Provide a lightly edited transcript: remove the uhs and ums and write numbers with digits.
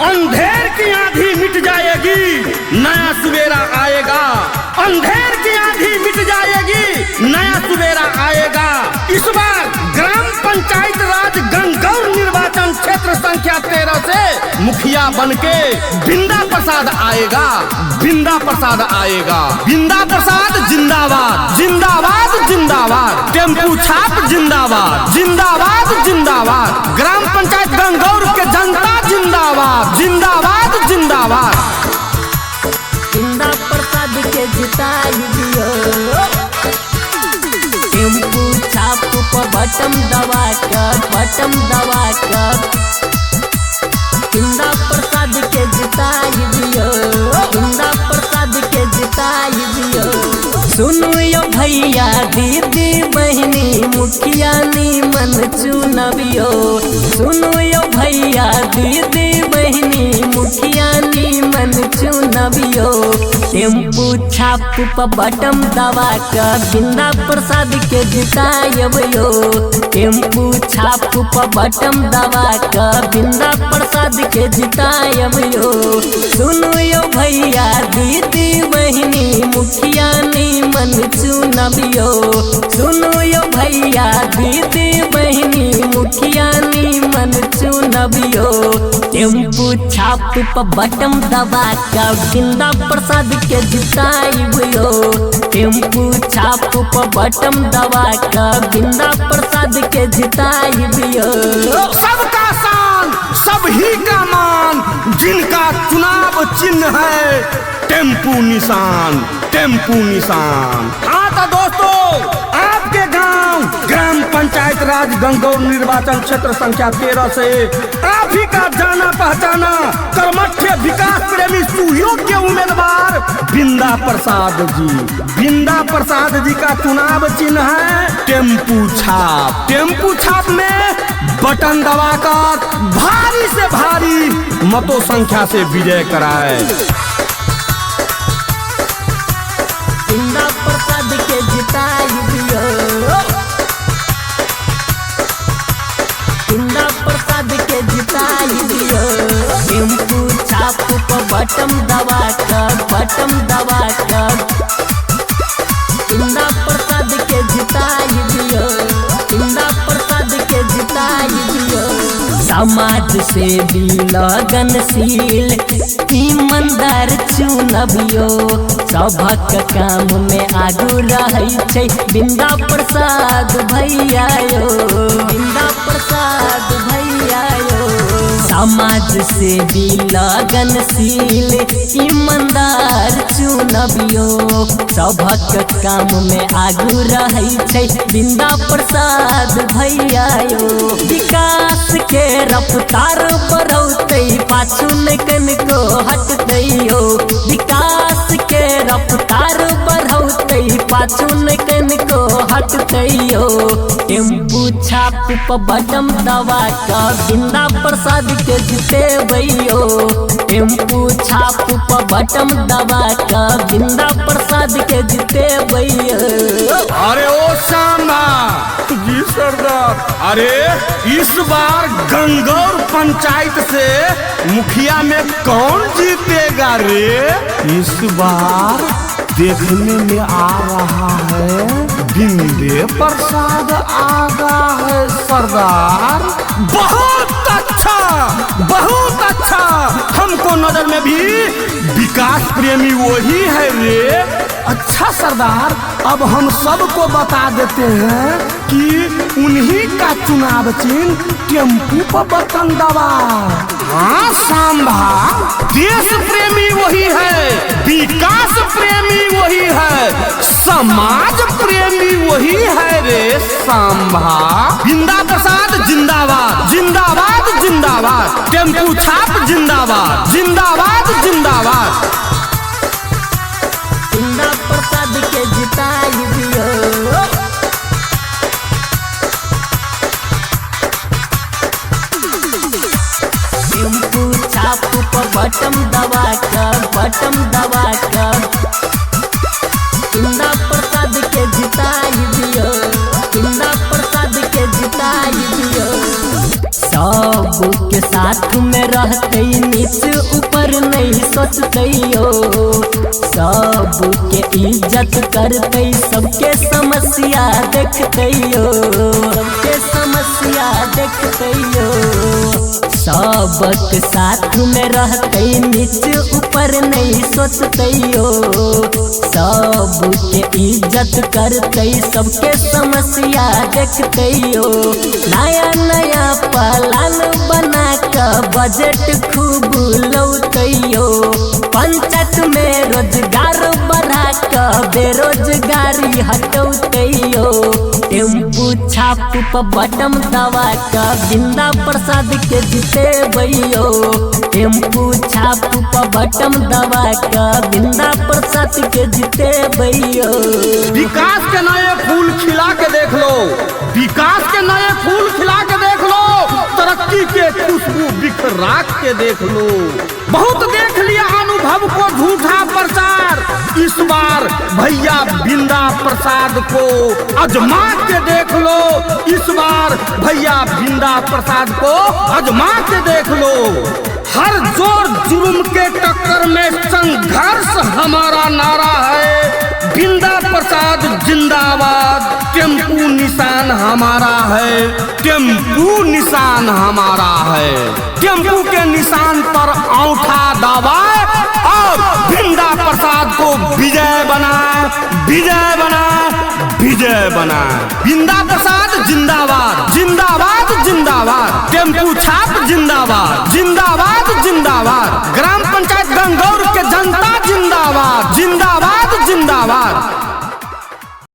अंधेर की आंधी मिट जाएगी, नया सवेरा आएगा। अंधेर की आंधी मिट जाएगी, नया सवेरा आएगा। इस बार ग्राम पंचायत राज गंगौर निर्वाचन क्षेत्र संख्या 13 से मुखिया बनके बिंदा प्रसाद आएगा। बिंदा प्रसाद आएगा। बिंदा प्रसाद जिंदाबाद, जिंदाबाद, जिंदाबाद। टेम्पू छाप जिंदाबाद, जिंदाबाद, जिंदाबाद। ग्राम पंचायत गंगौर के जनता जिंदाबाद, जिंदाबाद, जिंदाबाद। बिंदा प्रसाद के जिताई दियो, टेम्पू छाप पर बटम दबा कर, बटम दबा कर। बिंदा प्रसाद के जिताई दियो, बिंदा प्रसाद के जिताई दियो। सुनो यो भैया दीदी बहनी मुखिया नीमन चुनबियो। सुनो यो भैया दीदी बहनी मुखिया नीमन चुनबियो। टेम्पू छाप पर बटम दबा कर बिंदा प्रसाद के जितायबियो। टेम्पू छाप पर बटम दबा कर बिंदा प्रसाद के जितायबियो। सुनो यो भैया दीदी बहनी मुखिया नीमन चुनबियो। सुनो यो भैया दीदी बहनी मुखिया नीमन चुनबियो। टेम्पू छाप पर बटम दबा कर बिंदा प्रसाद के जिताइबियो। टेम्पू छाप पर बटम दबा कर बिंदा प्रसाद के जिताइबियो। सबका शान, सबही का मान, जिनका चुनाव चिन्ह है टेम्पू निशान, टेम्पू निशान। हाँ तो दोस्तों, आपके गांव ग्राम पंचायत राज गंगौर निर्वाचन क्षेत्र संख्या 13 से आप ही का जाना पहचाना कर्मठ विकास प्रेमी सुयोग्य उम्मीदवार बिंदा प्रसाद जी। बिंदा प्रसाद जी का चुनाव चिन्ह है टेम्पू छाप। टेम्पू छाप में बटन दबाकर भारी से भारी मतों संख्या से विजय कराए। बिंदा प्रसाद के जिताइबियो, बिंदा प्रसाद के जिताइबियो। टेम्पू छाप पर बटम दबा कर, बटम दबा कर। बिंदा प्रसाद के जिताइबियो, बिंदा प्रसाद के जिताइबियो। समाज से भी लगनशील ईमानदार चुनबियो। सभक काम में आगू रहै छै बिंदा प्रसाद भैया यो, बिंदा प्रसाद भैया यो। समाज से भी लगनशील ईमानदार चुनबियो। सभक काम में आगू रहै छै बिंदा प्रसाद भैया यो। विकास के रफ्तार बढ़ौतै पाछू न कनिको हटतैयो। विकास के रफ्तार बढ़ौतै पाछू न कनिको हटतैयो। टेम्पू छाप पर बटम दबा कर बिंदा प्रसाद के जितेबैयो। टेम्पू छाप पर बटम दबा कर बिंदा प्रसाद के जितेबैयो। अरे ओ श्यामा जी सरदार, अरे इस बार गंगौर पंचायत से मुखिया में कौन जीतेगा रे? इस बार देखने में आ रहा है बिंदे प्रसाद आगा है सरदार। बहुत अच्छा, बहुत अच्छा। हमको नजर में भी विकास प्रेमी वही है रे। अच्छा सरदार, अब हम सबको बता देते हैं कि उन्हीं का चुनाव चिन्ह टेम्पू पर बटन दबा। हाँ सांभा, देश प्रेमी वही है, विकास प्रेमी वही है, समाज प्रेमी वही है रे सांभा। बिंदा प्रसाद जिंदाबाद, जिंदाबाद, जिंदाबाद। टेम्पू छाप जिंदाबाद, जिंदाबाद, जिंदाबाद। बिंदा प्रसाद के जिताइबियो, टेम्पू छाप पर बटम दबा कर, बटम दबा कर। बिंदा प्रसाद के जिताइबियो, बिंदा प्रसाद के जिताइबियो। सब के साथ में रहते नीच ऊपर नहीं सोचते हो, सबके इज्जत करते सबके समस्या देखते हो, सबके समस्या देखते हो। सबके साथ में रहते नीच ऊपर नहीं सोचते हो, सबके इज्जत करते सबके समस्या देखते हो। नया नया प्लान बना के बजट खूब लौटे हो, पंचायत में रोजगार बढ़ा के बेरोजगारी हटौते हो। टेम्पू छाप पर बटम दबा के बिंदा प्रसाद के जितेबै हो, टेम्पू छाप पर बटम दबा के बिंदा प्रसाद के जितेबै हो। विकास के नए फूल खिला के देख लो, विकास के नए फूल खिला के देख लो, तरक्की के खुशबू बिखरा के देख लो। बहुत देख लिया अनुभव को झूठा प्रचार, इस बार भैया बिंदा प्रसाद को आजमा के देख लो, इस बार भैया बिंदा प्रसाद को आजमा के देख लो। हर जोर जुर्म के टक्कर में संघर्ष हमारा नारा है, बिंदा प्रसाद जिंदाबाद, टेम्पू निशान हमारा है, टेम्पू निशान हमारा है। टेम्पू के निशान पर अंगूठा दबाए और बिंदा प्रसाद को विजय बनाए, विजय बनाए, विजय बनाए। बिंदा प्रसाद जिंदाबाद, जिंदाबाद, जिंदाबाद। टेम्पू छाप जिंदाबाद, जिंदाबाद, जिंदाबाद। ग्राम पंचायत गंगौर के जनता जिंदाबाद, जिंदाबाद, जिंदाबाद।